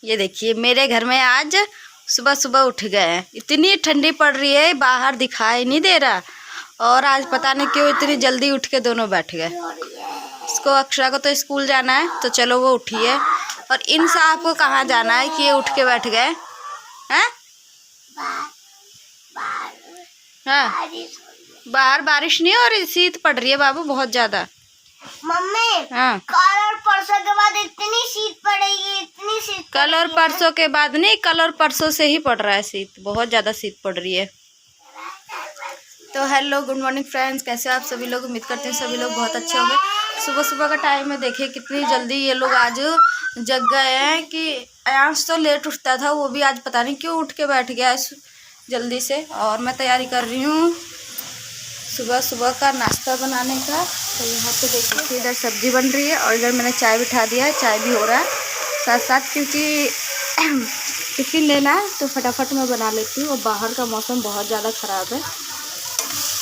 ये देखिए मेरे घर में आज सुबह सुबह उठ गए हैं। इतनी ठंडी पड़ रही है, बाहर दिखाई नहीं दे रहा। और आज पता नहीं क्यों इतनी जल्दी उठ के दोनों बैठ गए। इसको अक्षरा को तो स्कूल जाना है, तो चलो वो उठी है। और इन साहब को कहाँ जाना है कि ये उठ के बैठ गए हैं? हाँ, बाहर बारिश नहीं हो रही, शीत पड़ रही है बाबू बहुत ज्यादा। मम्मी, हाँ, कल और परसों के बाद इतनी शीत पड़ेगी, इतनी शीत। कल और परसों के बाद नहीं, कल और परसों से ही पड़ रहा है शीत, बहुत ज़्यादा शीत पड़ रही है। तो हेलो, गुड मॉर्निंग फ्रेंड्स, कैसे आप सभी लोग? उम्मीद करते हैं सभी लोग बहुत अच्छे होंगे। सुबह सुबह का टाइम है, देखिए कितनी जल्दी ये लोग आज जग गए हैं। कि आयांश तो लेट उठता था, वो भी आज पता नहीं क्यों उठ के बैठ गया है जल्दी से। और मैं तैयारी कर रही हूँ सुबह सुबह का नाश्ता बनाने का। तो यहाँ पे देखिए कि इधर सब्जी बन रही है और इधर मैंने चाय बिठा दिया है, चाय भी हो रहा है साथ साथ, क्योंकि टिफ़िन लेना है तो फटाफट मैं बना लेती हूँ। और बाहर का मौसम बहुत ज़्यादा ख़राब है,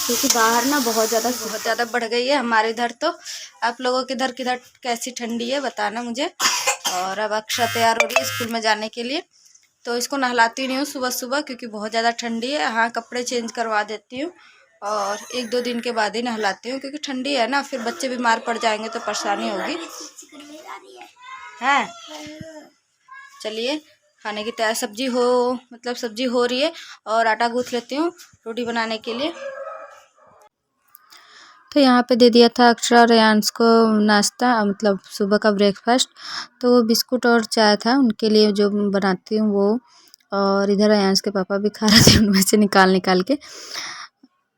क्योंकि बाहर ना बहुत ज़्यादा बढ़ गई है हमारे इधर। तो आप लोगों के इधर किधर कैसी ठंडी है बताना मुझे। और अब अक्षरा तैयार हो रही है स्कूल में जाने के लिए, तो इसको नहलाती नहीं हूँ सुबह सुबह, क्योंकि बहुत ज़्यादा ठंडी है। हाँ, कपड़े चेंज करवा देती हूँ और 1-2 दिन के बाद ही नहलाती हूँ, क्योंकि ठंडी है ना, फिर बच्चे बीमार पड़ जाएंगे तो परेशानी होगी। हैं, चलिए खाने की तैयारी, सब्जी हो रही है और आटा गूँथ लेती हूँ रोटी बनाने के लिए। तो यहाँ पे दे दिया था अक्षरा और रेयांश को नाश्ता, मतलब सुबह का ब्रेकफास्ट। तो वो बिस्कुट और चाय था उनके लिए जो बनाती हूँ वो। और इधर रेयांश के पापा भी खा रहे थे उनमें से निकाल के।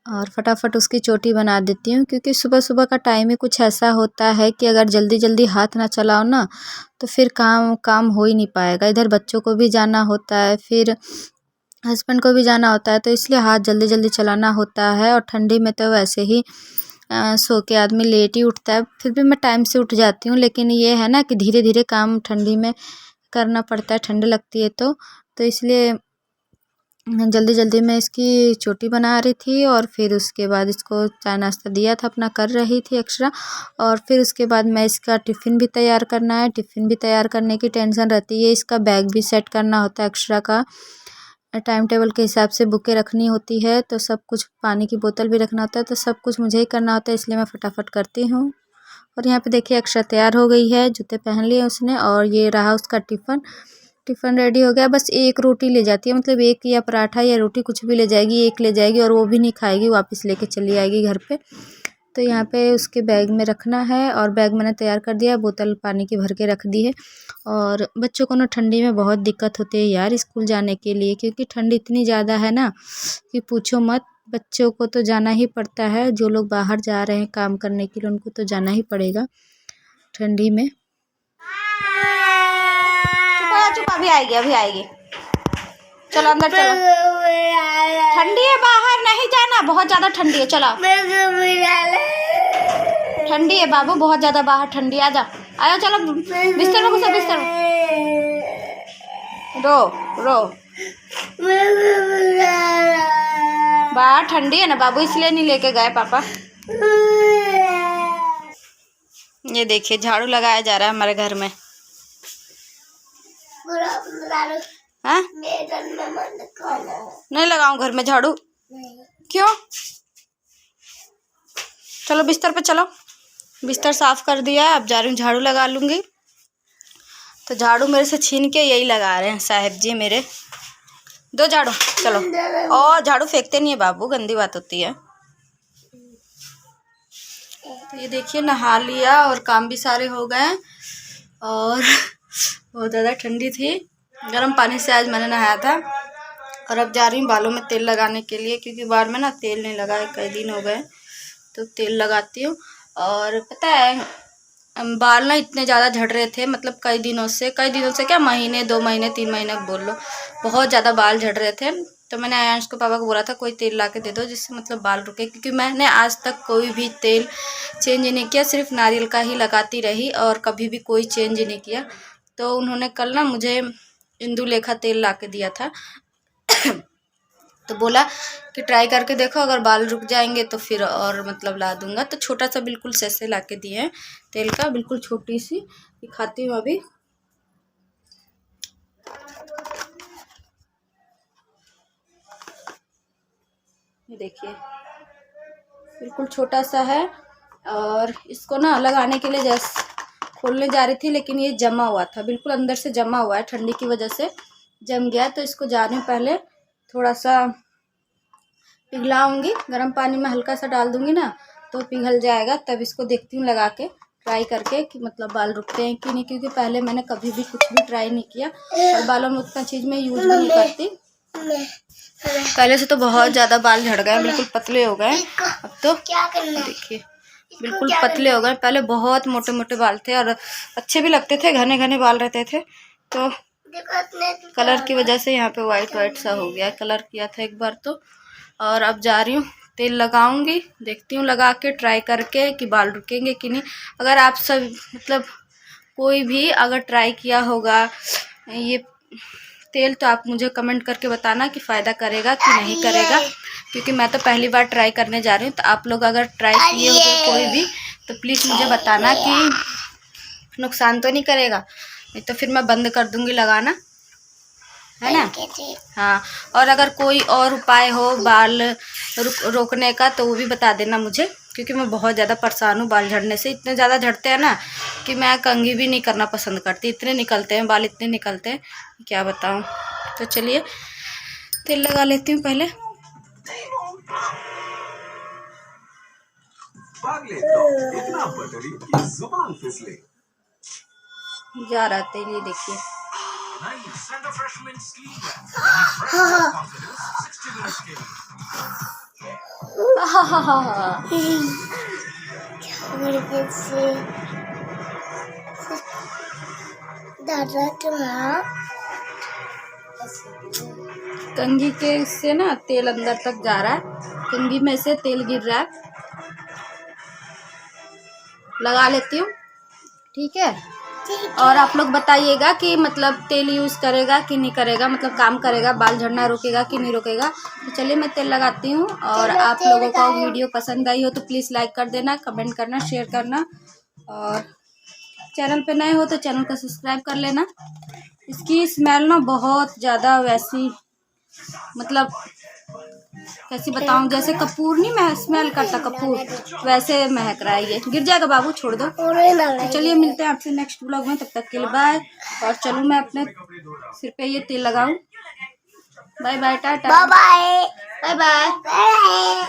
और फटाफट उसकी चोटी बना देती हूँ, क्योंकि सुबह सुबह का टाइम ही कुछ ऐसा होता है कि अगर जल्दी जल्दी हाथ ना चलाओ ना, तो फिर काम हो ही नहीं पाएगा। इधर बच्चों को भी जाना होता है, फिर हस्बैंड को भी जाना होता है, तो इसलिए हाथ जल्दी जल्दी चलाना होता है। और ठंडी में तो वैसे ही सो के आदमी लेट ही उठता है। फिर भी मैं टाइम से उठ जाती हूँ, लेकिन ये है ना कि धीरे धीरे काम ठंडी में करना पड़ता है, ठंड लगती है तो इसलिए जल्दी जल्दी मैं इसकी चोटी बना रही थी। और फिर उसके बाद इसको चाय नाश्ता दिया था, अपना कर रही थी अक्षरा। और फिर उसके बाद मैं इसका टिफ़िन भी तैयार करना है, टिफ़िन भी तैयार करने की टेंशन रहती है। इसका बैग भी सेट करना होता है अक्षरा का, टाइम टेबल के हिसाब से बुकें रखनी होती है, तो सब कुछ, पानी की बोतल भी रखना होता है, तो सब कुछ मुझे ही करना होता है, इसलिए मैं फटाफट करती हूँ। और यहाँ पे देखिए अक्षरा तैयार हो गई है, जूते पहन लिए उसने। और ये रहा उसका टिफ़िन रेडी हो गया। बस एक रोटी ले जाती है, मतलब एक या पराठा या रोटी कुछ भी ले जाएगी, एक ले जाएगी और वो भी नहीं खाएगी, वापस लेके चली आएगी घर पे। तो यहाँ पे उसके बैग में रखना है। और बैग मैंने तैयार कर दिया, बोतल पानी की भर के रख दी है। और बच्चों को ना ठंडी में बहुत दिक्कत होती है यार स्कूल जाने के लिए, क्योंकि ठंड इतनी ज़्यादा है ना कि पूछो मत। बच्चों को तो जाना ही पड़ता है, जो लोग बाहर जा रहे हैं काम करने के लिए उनको तो जाना ही पड़ेगा ठंडी में। चुप, अभी आएगी। चलो अंदर चलो, ठंडी है, बाहर नहीं जाना, बहुत ज़्यादा ठंडी है। चलो, ठंडी है बाबू बहुत ज़्यादा, बाहर ठंडी, आजा चलो बिस्तर में घुसो, बिस्तर में रो बाहर ठंडी है ना बाबू, इसलिए नहीं लेके गए पापा। ये देखिए झाड़ू लगाया जा रहा है हमारे घर में। हाँ, नहीं लगाऊं घर में झाड़ू? क्यों? चलो बिस्तर पे चलो, बिस्तर साफ कर दिया है, अब जा रही हूँ झाड़ू लगा लूँगी। तो झाड़ू मेरे से छीन के यही लगा रहे हैं साहब जी मेरे। दो झाड़ू, चलो। और झाड़ू फेंकते नहीं है बाबू, गंदी बात होती है। तो ये देखिए नहा लिया और काम भी सारे हो गए। और बहुत ज़्यादा ठंडी थी, गर्म पानी से आज मैंने नहाया था। और अब जा रही हूँ बालों में तेल लगाने के लिए, क्योंकि बाल में ना तेल नहीं लगाए कई दिन हो गए, तो तेल लगाती हूँ। और पता है बाल ना इतने ज़्यादा झड़ रहे थे, मतलब कई दिनों से क्या, महीने 2 महीने 3 महीने बोल लो, बहुत ज़्यादा बाल झड़ रहे थे। तो मैंने आयांश को पापा को बोला था कोई तेल ला के दे दो जिससे मतलब बाल रुके, क्योंकि मैंने आज तक कोई भी तेल चेंज नहीं किया, सिर्फ नारियल का ही लगाती रही और कभी भी कोई चेंज नहीं किया। तो उन्होंने कल ना मुझे इंदुलेखा तेल ला के दिया था तो बोला कि ट्राई करके देखो, अगर बाल रुक जाएंगे तो फिर और मतलब ला दूंगा। तो छोटा सा बिल्कुल सैसे ला के दिए हैं तेल का, बिल्कुल छोटी सी, दिखाती हूँ अभी। देखिए बिल्कुल छोटा सा है। और इसको ना लगाने के लिए जैसे खोलने जा रही थी, लेकिन ये जमा हुआ था, बिल्कुल अंदर से जमा हुआ है, ठंडी की वजह से जम गया। तो इसको जाने पहले थोड़ा सा पिघलाऊंगी, गर्म पानी में हल्का सा डाल दूंगी ना तो पिघल जाएगा। तब इसको देखती हूँ लगा के, ट्राई करके कि मतलब बाल रुकते हैं कि नहीं, क्योंकि पहले मैंने कभी भी कुछ भी ट्राई नहीं किया और बालों में उतना चीज़ मैं यूज भी नहीं करती। पहले से तो बहुत ज़्यादा बाल झड़ गए, बिल्कुल पतले हो गए। अब तो क्या करना है? देखिए बिल्कुल पतले हो गए। पहले बहुत मोटे मोटे बाल थे और अच्छे भी लगते थे, घने घने बाल रहते थे। तो कलर की वजह से यहाँ पे वाइट वाइट सा हो गया। कलर किया था एक बार तो। और अब जा रही हूँ, तेल लगाऊंगी, देखती हूँ लगा के ट्राई करके कि बाल रुकेंगे कि नहीं। अगर आप सब मतलब कोई भी अगर ट्राई किया होगा ये तेल तो आप मुझे कमेंट करके बताना कि फ़ायदा करेगा कि नहीं करेगा, क्योंकि मैं तो पहली बार ट्राई करने जा रही हूँ। तो आप लोग अगर ट्राई किए होंगे कोई भी तो प्लीज़ मुझे बताना कि नुकसान तो नहीं करेगा, नहीं तो फिर मैं बंद कर दूँगी लगाना, है ना। हाँ, और अगर कोई और उपाय हो बाल रोकने का तो वो भी बता देना मुझे, क्योंकि मैं बहुत ज़्यादा परेशान हूँ बाल झड़ने से। इतने ज़्यादा झड़ते हैं ना कि मैं कंघी भी नहीं करना पसंद करती, इतने निकलते हैं बाल, इतने निकलते हैं क्या बताऊँ। तो चलिए तेल लगा लेती हूँ पहले। जा रहा तेल, ये देखिए। कंघी के से ना तेल अंदर तक जा रहा है, कंघी में से तेल गिर रहा है। लगा लेती हूँ, ठीक है। और आप लोग बताइएगा कि मतलब तेल यूज़ करेगा कि नहीं करेगा, मतलब काम करेगा, बाल झड़ना रोकेगा कि नहीं रोकेगा। तो चलिए मैं तेल लगाती हूँ। और आप लोगों को वीडियो पसंद आई हो तो प्लीज़ लाइक कर देना, कमेंट करना, शेयर करना, और चैनल पे नए हो तो चैनल को सब्सक्राइब कर लेना। इसकी स्मेल ना बहुत ज़्यादा वैसी मतलब कैसी बताऊं, जैसे कपूर नहीं महक स्मेल करता कपूर, वैसे महक रहा है। ये गिर जाएगा बाबू, छोड़ दो। तो चलिए मिलते हैं आपसे नेक्स्ट व्लॉग में, तब तक के लिए बाय। और चलूँ मैं अपने सिर पे ये तेल लगाऊं। Bye bye, tata, bye bye, bye bye.